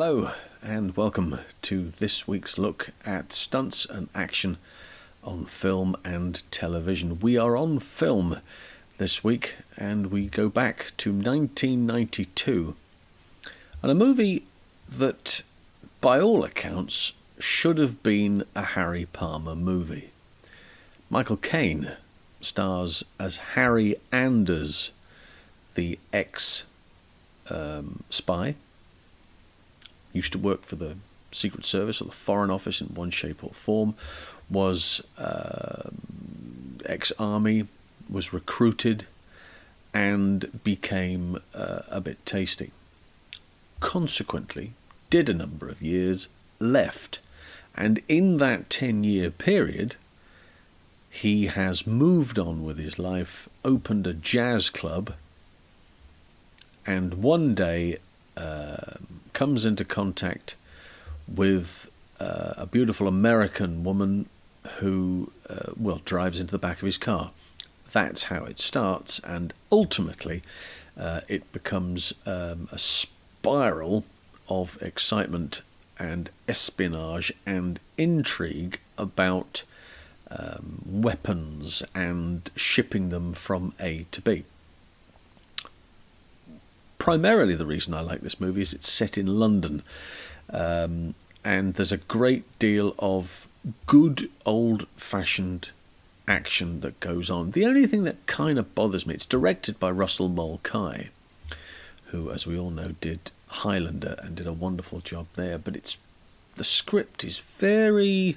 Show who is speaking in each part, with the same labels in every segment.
Speaker 1: Hello and welcome to this week's look at stunts and action on film and television. We are on film this week and we go back to 1992 and a movie that by all accounts should have been a Harry Palmer movie. Michael Caine stars as Harry Anders, the ex-spy. Used to work for the Secret Service or the Foreign Office in one shape or form, was ex-army, was recruited and became a bit tasty. Consequently, did a number of years, left, and in that 10-year period, he has moved on with his life, opened a jazz club, and one day comes into contact with a beautiful American woman who, drives into the back of his car. That's how it starts, and ultimately it becomes a spiral of excitement and espionage and intrigue about weapons and shipping them from A to B. Primarily the reason I like this movie is it's set in London, and there's a great deal of good old-fashioned action that goes on. The only thing that kind of bothers me, it's directed by Russell Mulcahy, who, as we all know, did Highlander and did a wonderful job there, but the script is very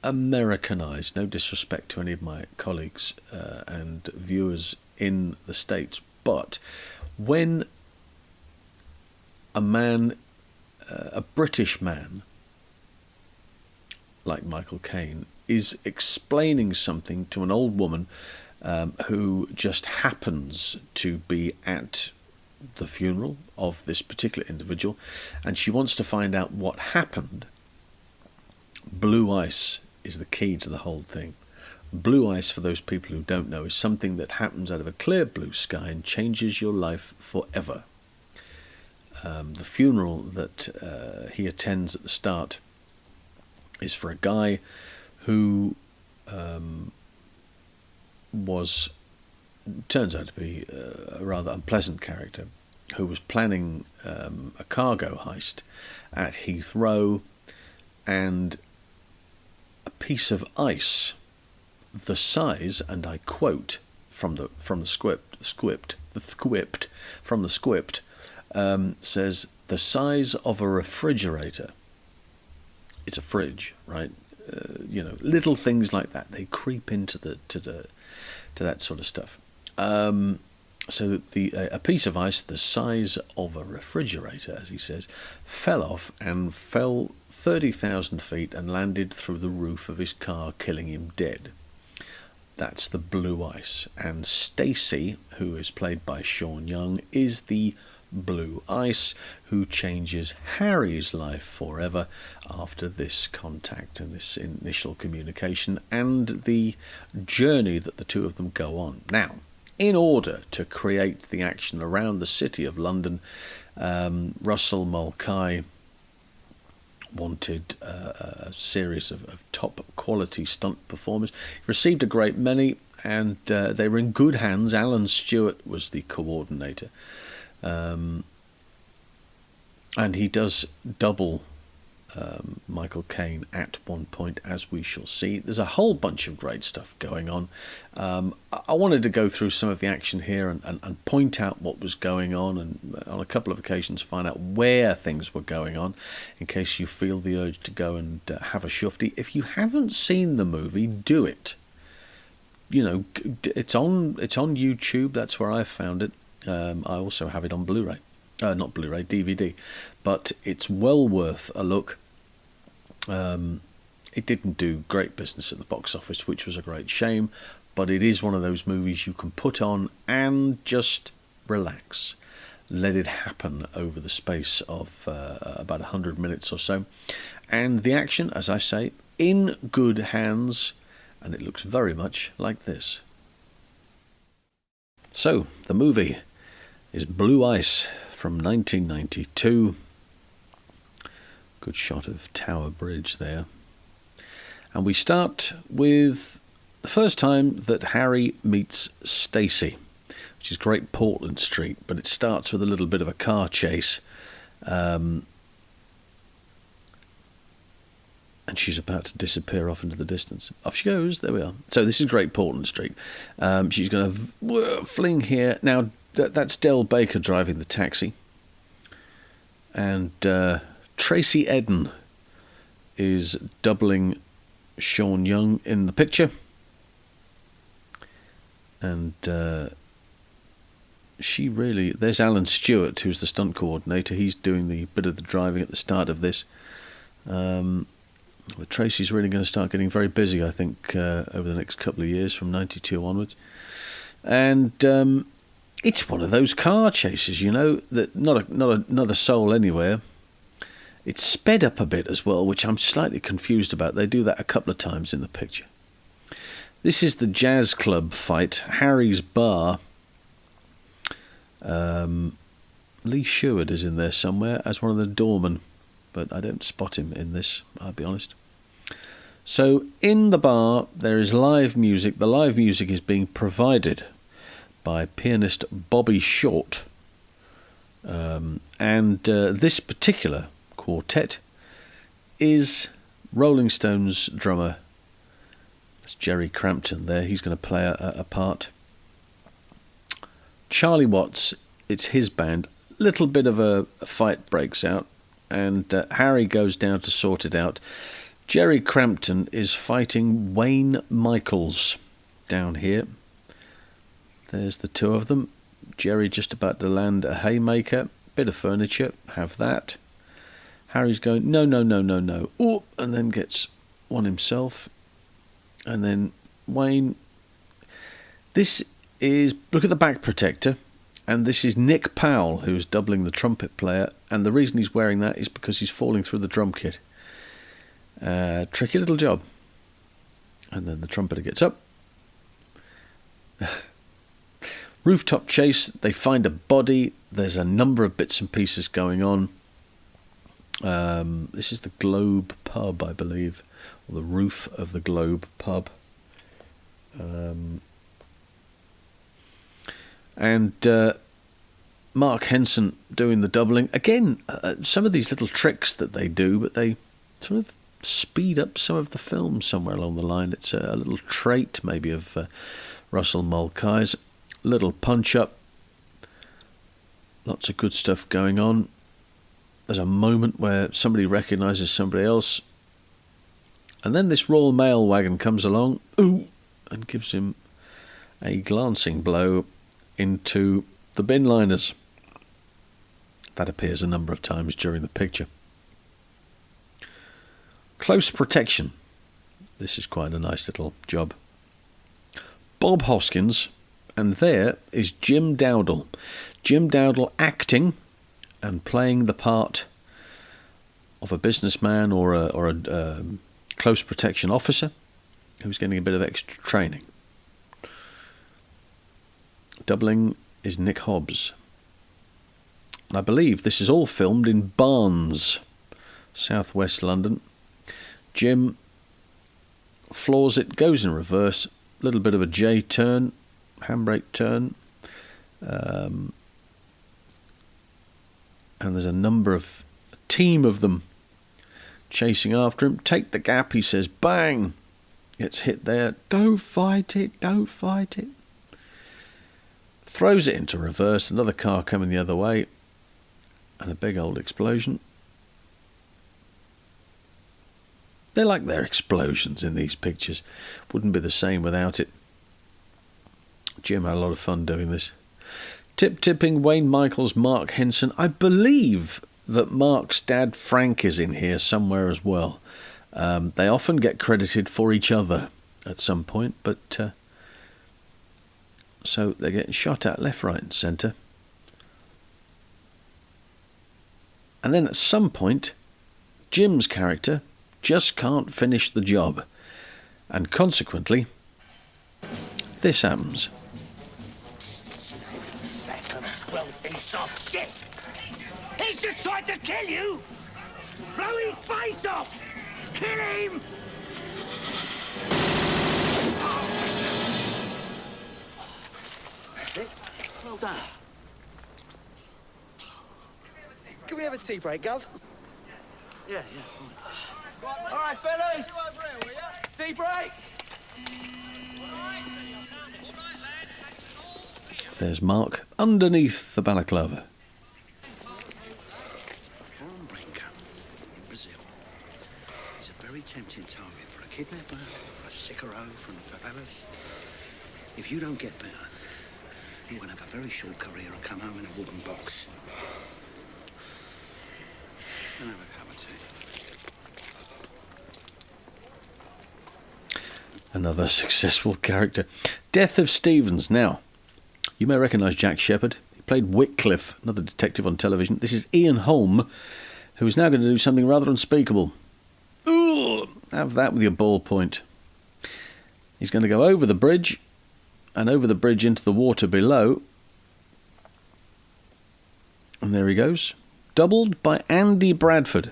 Speaker 1: Americanized. No disrespect to any of my colleagues and viewers in the States, but when a man, a British man, like Michael Caine, is explaining something to an old woman who just happens to be at the funeral of this particular individual, and she wants to find out what happened, blue ice is the key to the whole thing. Blue ice, for those people who don't know, is something that happens out of a clear blue sky and changes your life forever. The funeral that he attends at the start is for a guy who turns out to be a rather unpleasant character, who was planning a cargo heist at Heathrow, and a piece of ice the size, and I quote from the script, says the size of a refrigerator. It's a fridge, right? Little things like that, they creep into to that sort of stuff. So a piece of ice the size of a refrigerator, as he says, fell off and fell 30,000 feet and landed through the roof of his car, killing him dead. That's the blue ice. And Stacey, who is played by Sean Young, is the blue ice who changes Harry's life forever after this contact and this initial communication and the journey that the two of them go on. Now, in order to create the action around the city of London, Russell Mulcahy wanted a series of top quality stunt performers. He received a great many, and they were in good hands. Alan Stewart was the coordinator, and he does double Michael Caine at one point, as we shall see. There's a whole bunch of great stuff going on. I wanted to go through some of the action here and point out what was going on, and on a couple of occasions find out where things were going on, in case you feel the urge to go and have a shufty. If you haven't seen the movie, do it. It's on YouTube. That's where I found it. I also have it on Blu-ray. Not Blu-ray, DVD. But it's well worth a look. It didn't do great business at the box office, which was a great shame, but it is one of those movies you can put on and just relax. Let it happen over the space of about 100 minutes or so. And the action, as I say, in good hands, and it looks very much like this. So, the movie is Blue Ice from 1992. Good shot of Tower Bridge there. And we start with the first time that Harry meets Stacey, which is Great Portland Street, but it starts with a little bit of a car chase. And she's about to disappear off into the distance. Off she goes. There we are. So this is Great Portland Street. She's going to fling here. Now, that's Del Baker driving the taxi. And Tracy Eden is doubling Sean Young in the picture. And she really... There's Alan Stewart, who's the stunt coordinator. He's doing the bit of the driving at the start of this. But Tracy's really going to start getting very busy, I think, over the next couple of years, from 92 onwards. And it's one of those car chases, you know, that not another soul anywhere. It's sped up a bit as well, which I'm slightly confused about. They do that a couple of times in the picture. This is the jazz club fight, Harry's bar. Lee Sheward is in there somewhere as one of the doormen, but I don't spot him in this, I'll be honest. So in the bar there is live music. The live music is being provided by pianist Bobby Short. And this particular quartet is Rolling Stones drummer. That's Jerry Crampton there. He's going to play a part. Charlie Watts, it's his band. Little bit of a fight breaks out. And Harry goes down to sort it out. Jerry Crampton is fighting Wayne Michaels down here. There's the two of them. Jerry just about to land a haymaker. Bit of furniture. Have that. Harry's going, no. Ooh, and then gets one himself. And then Wayne. This is... Look at the back protector. And this is Nick Powell, who's doubling the trumpet player. And the reason he's wearing that is because he's falling through the drum kit. Tricky little job. And then the trumpeter gets up. Rooftop chase. They find a body. There's a number of bits and pieces going on. This is the Globe pub, I believe. Or the roof of the Globe pub. And Mark Henson doing the doubling. Again, some of these little tricks that they do, but they sort of speed up some of the film somewhere along the line. It's a little trait, maybe, of Russell Mulcahy's. Little punch-up. Lots of good stuff going on. There's a moment where somebody recognises somebody else. And then this Royal Mail wagon comes along, ooh, and gives him a glancing blow into the bin liners. That appears a number of times during the picture. Close protection. This is quite a nice little job. Bob Hoskins, and there is Jim Dowdle. Jim Dowdle acting and playing the part of a businessman or a close protection officer who's getting a bit of extra training. Doubling is Nick Hobbs. And I believe this is all filmed in Barnes, southwest London. Jim floors it, goes in reverse, a little bit of a J turn, handbrake turn. And there's a team of them chasing after him. Take the gap, he says, bang! Gets hit there. Don't fight it. Throws it into reverse, another car coming the other way, and a big old explosion. They like their explosions in these pictures. Wouldn't be the same without it. Jim had a lot of fun doing this. Tipping Wayne Michaels, Mark Henson. I believe that Mark's dad Frank is in here somewhere as well. They often get credited for each other at some point, but so they're getting shot at left, right and centre. And then at some point, Jim's character just can't finish the job. And consequently, this happens.
Speaker 2: He's just tried to kill you! Blow his face off! Kill him! That's it. Well done.
Speaker 3: Can we have a tea break, Gov?
Speaker 2: Yeah, fine.
Speaker 3: All right, fellas. Tea break.
Speaker 1: There's Mark underneath the balaclava.
Speaker 2: In Brazil. He's a very tempting target for a kidnapper, for a sicaro from the favelas. If you don't get better, you will have a very short career and come home in a wooden box. And have a cup of tea.
Speaker 1: Another successful character. Death of Stevens. Now, you may recognise Jack Shepherd. He played Wycliffe, another detective on television. This is Ian Holm, who is now going to do something rather unspeakable. Ooh, have that with your ballpoint. He's going to go over the bridge, and over the bridge into the water below. And there he goes. Doubled by Andy Bradford.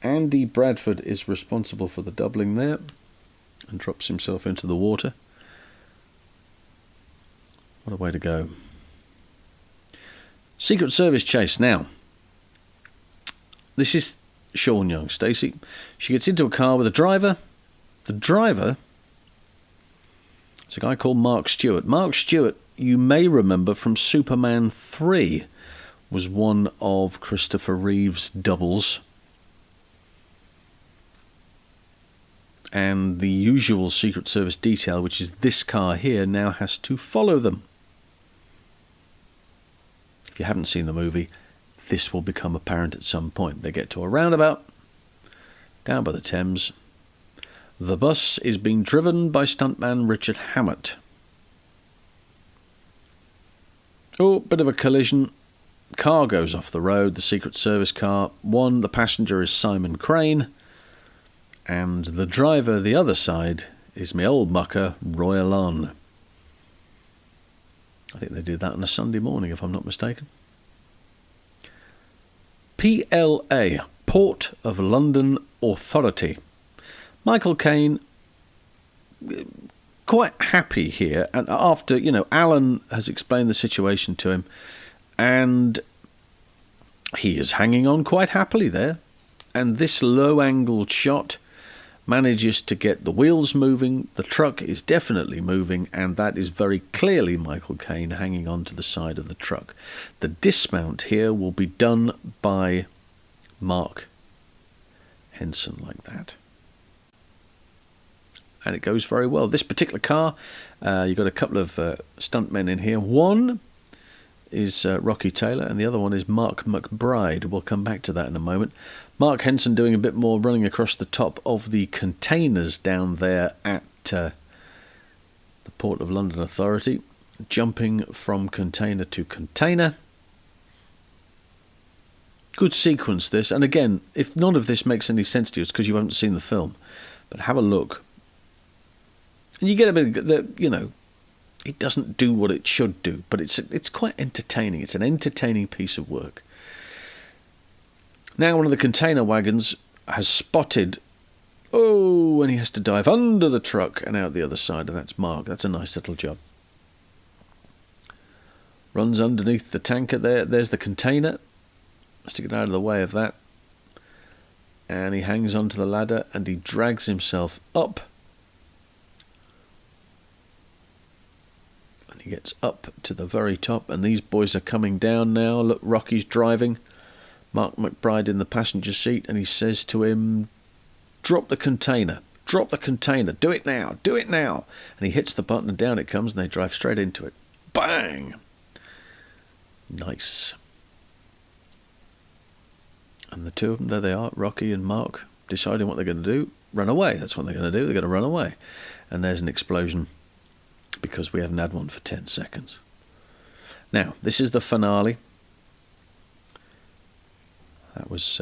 Speaker 1: Andy Bradford is responsible for the doubling there, and drops himself into the water. What a way to go. Secret Service chase now. This is Sean Young, Stacey. She gets into a car with a driver. The driver is a guy called Mark Stewart. Mark Stewart, you may remember from Superman 3, was one of Christopher Reeve's doubles. And the usual Secret Service detail, which is this car here, now has to follow them. If you haven't seen the movie, this will become apparent at some point. They get to a roundabout, down by the Thames. The bus is being driven by stuntman Richard Hammett. Oh, bit of a collision. Car goes off the road, the Secret Service car. The passenger is Simon Crane. And the driver, the other side, is my old mucker, Roy Alon. I think they did that on a Sunday morning, if I'm not mistaken. PLA, Port of London Authority. Michael Caine, quite happy here. And after, Alan has explained the situation to him. And he is hanging on quite happily there. And this low-angled shot manages to get the wheels moving, the truck is definitely moving, and that is very clearly Michael Caine hanging on to the side of the truck. The dismount here will be done by Mark Henson like that. And it goes very well. This particular car, you've got a couple of stuntmen in here. One is Rocky Taylor, and the other one is Mark McBride. We'll come back to that in a moment. Mark Henson doing a bit more running across the top of the containers down there at the Port of London Authority, jumping from container to container. Good sequence this, and again, if none of this makes any sense to you, it's because you haven't seen the film. But have a look, and you get a bit of it doesn't do what it should do, but it's quite entertaining. It's an entertaining piece of work. Now one of the container wagons has spotted, and he has to dive under the truck and out the other side, and that's Mark. That's a nice little job. Runs underneath the tanker there. There's the container. Has to get out of the way of that. And he hangs onto the ladder and he drags himself up. And he gets up to the very top, and these boys are coming down now. Look, Rocky's driving. Mark McBride in the passenger seat, and he says to him, drop the container, do it now, and he hits the button and down it comes, and they drive straight into it. Bang! Nice. And the two of them, there they are, Rocky and Mark, deciding what they're going to do. Run away. That's what they're going to do. They're going to run away. And there's an explosion because we haven't had one for 10 seconds. Now, this is the finale. That was...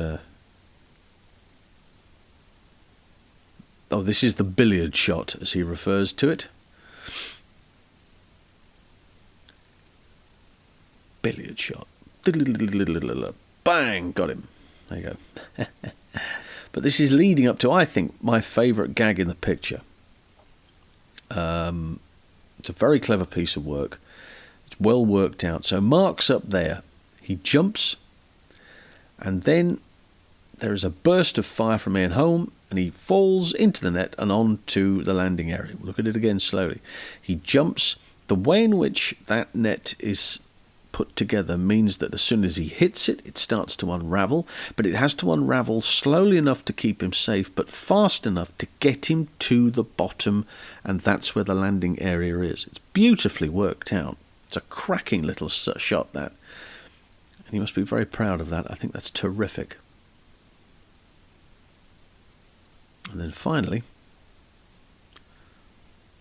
Speaker 1: this is the billiard shot, as he refers to it. Billiard shot. Bang! Got him. There you go. But this is leading up to, I think, my favourite gag in the picture. It's a very clever piece of work. It's well worked out. So Mark's up there. He jumps, and then there is a burst of fire from Ian Holm, and he falls into the net and onto the landing area. We'll look at it again slowly. He jumps. The way in which that net is put together means that as soon as he hits it, it starts to unravel, but it has to unravel slowly enough to keep him safe, but fast enough to get him to the bottom, and that's where the landing area is. It's beautifully worked out. It's a cracking little shot, that. And you must be very proud of that. I think that's terrific. And then finally,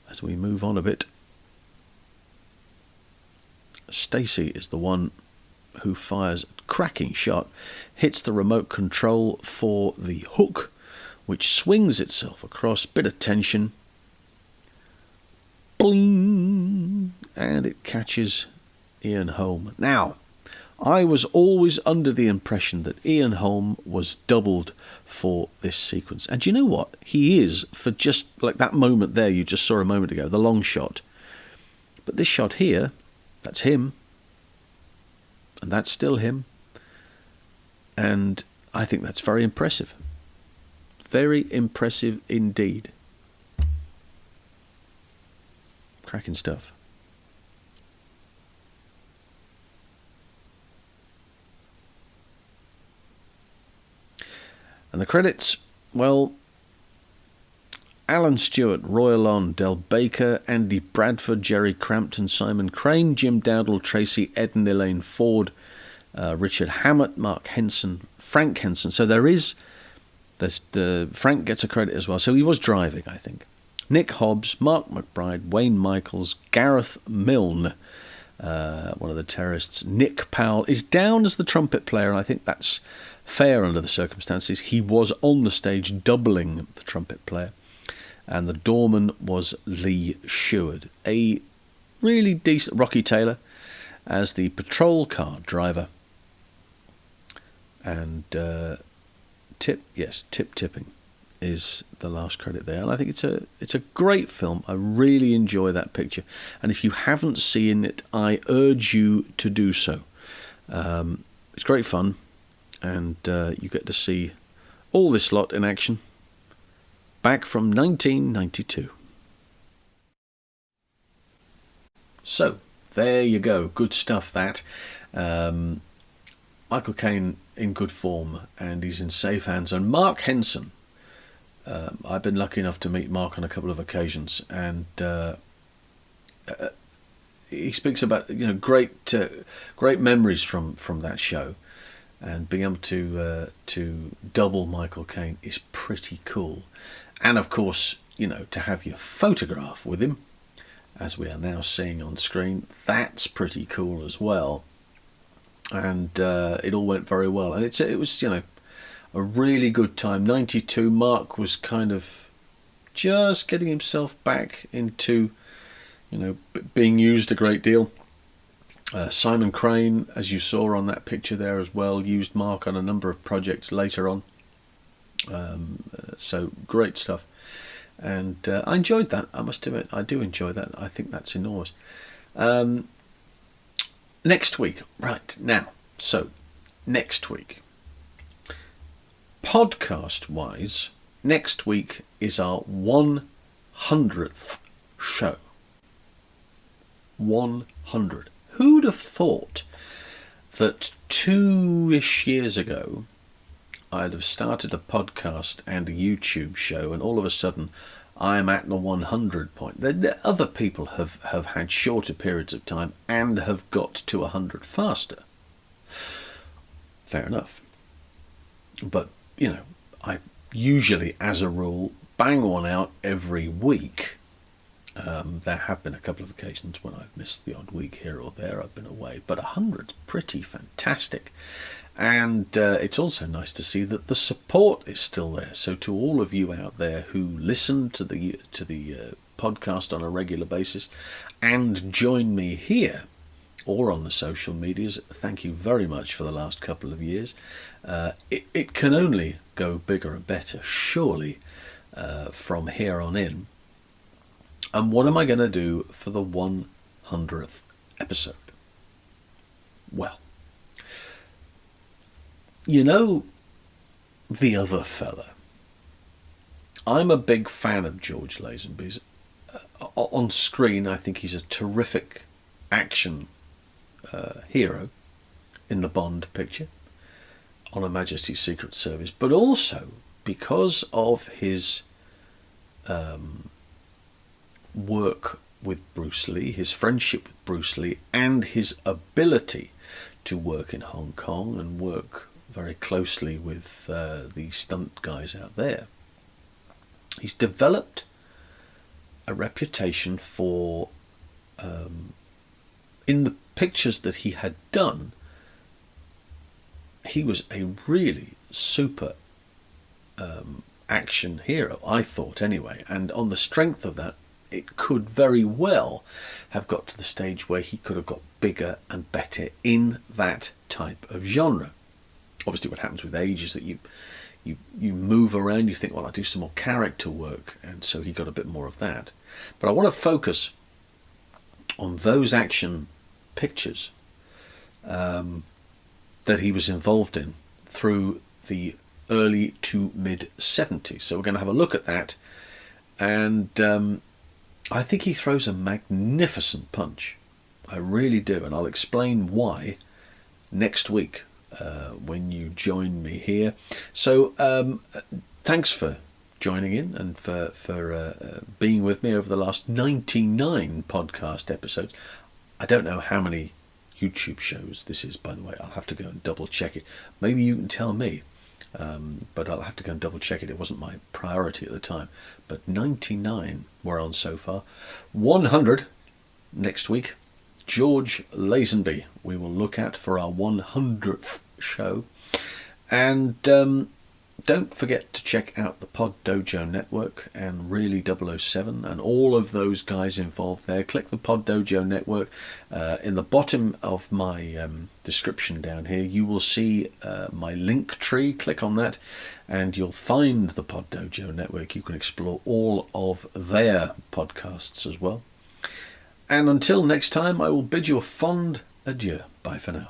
Speaker 1: as we move on a bit, Stacey is the one who fires a cracking shot, hits the remote control for the hook, which swings itself across, bit of tension, bling, and it catches Ian Holm. Now, I was always under the impression that Ian Holm was doubled for this sequence. And do you know what? He is, for just like that moment there you just saw a moment ago, the long shot. But this shot here, that's him. And that's still him. And I think that's very impressive. Very impressive indeed. Cracking stuff. And the credits, well, Alan Stewart, Roy Alon, Del Baker, Andy Bradford, Jerry Crampton, Simon Crane, Jim Dowdle, Tracy Eden, Elaine Ford, Richard Hammett, Mark Henson, Frank Henson. So there's Frank gets a credit as well. So he was driving, I think. Nick Hobbs, Mark McBride, Wayne Michaels, Gareth Milne, one of the terrorists. Nick Powell is down as the trumpet player, and I think that's fair under the circumstances. He was on the stage doubling the trumpet player. And the doorman was Lee Sheward. A really decent Rocky Taylor as the patrol car driver. And tipping is the last credit there. And I think it's a great film. I really enjoy that picture. And if you haven't seen it, I urge you to do so. It's great fun. And you get to see all this lot in action. Back from 1992. So, there you go. Good stuff, that. Michael Caine in good form, and he's in safe hands. And Mark Henson. I've been lucky enough to meet Mark on a couple of occasions, and he speaks about great memories from that show. And being able to double Michael Caine is pretty cool. And of course, to have your photograph with him, as we are now seeing on screen, that's pretty cool as well. And it all went very well. And it was, a really good time. 92, Mark was kind of just getting himself back into, being used a great deal. Simon Crane, as you saw on that picture there as well, used Mark on a number of projects later on. So great stuff. And I enjoyed that, I must admit. I do enjoy that. I think that's enormous. Next week, right now. So, next week. Podcast-wise, next week is our 100th show. 100. Who'd have thought that 2-ish years ago I'd have started a podcast and a YouTube show, and all of a sudden I'm at the 100 point. Other people have had shorter periods of time and have got to 100 faster. Fair enough. But, I usually, as a rule, bang one out every week. There have been a couple of occasions when I've missed the odd week here or there. I've been away, but 100's pretty fantastic. And it's also nice to see that the support is still there. So to all of you out there who listen to the podcast on a regular basis and join me here or on the social medias. Thank you very much for the last couple of years. It can only go bigger and better, surely, from here on in. And what am I going to do for the 100th episode? Well, you know, the other fella. I'm a big fan of George Lazenby's. On screen, I think he's a terrific action hero in the Bond picture, on Her Majesty's Secret Service, but also because of his work with Bruce Lee, his friendship with Bruce Lee, and his ability to work in Hong Kong and work very closely with the stunt guys out there. He's developed a reputation for, in the pictures that he had done, he was a really super action hero, I thought anyway. And on the strength of that, it could very well have got to the stage where he could have got bigger and better in that type of genre. Obviously what happens with age is that you move around, you think, well, I'll do some more character work, and so he got a bit more of that. But I want to focus on those action pictures that he was involved in through the early to mid 70s. So we're going to have a look at that, and I think he throws a magnificent punch. I really do, and I'll explain why next week when you join me here. So thanks for joining in and for being with me over the last 99 podcast episodes. I don't know how many YouTube shows this is, by the way. I'll have to go and double check it. Maybe you can tell me, but I'll have to go and double check it. It wasn't my priority at the time. But 99 we're on so far. 100 next week. George Lazenby we will look at for our 100th show. And don't forget to check out the Pod Dojo Network and Really 007 and all of those guys involved there. Click the Pod Dojo Network. In the bottom of my description down here, you will see my link tree. Click on that and you'll find the Pod Dojo Network. You can explore all of their podcasts as well. And until next time, I will bid you a fond adieu. Bye for now.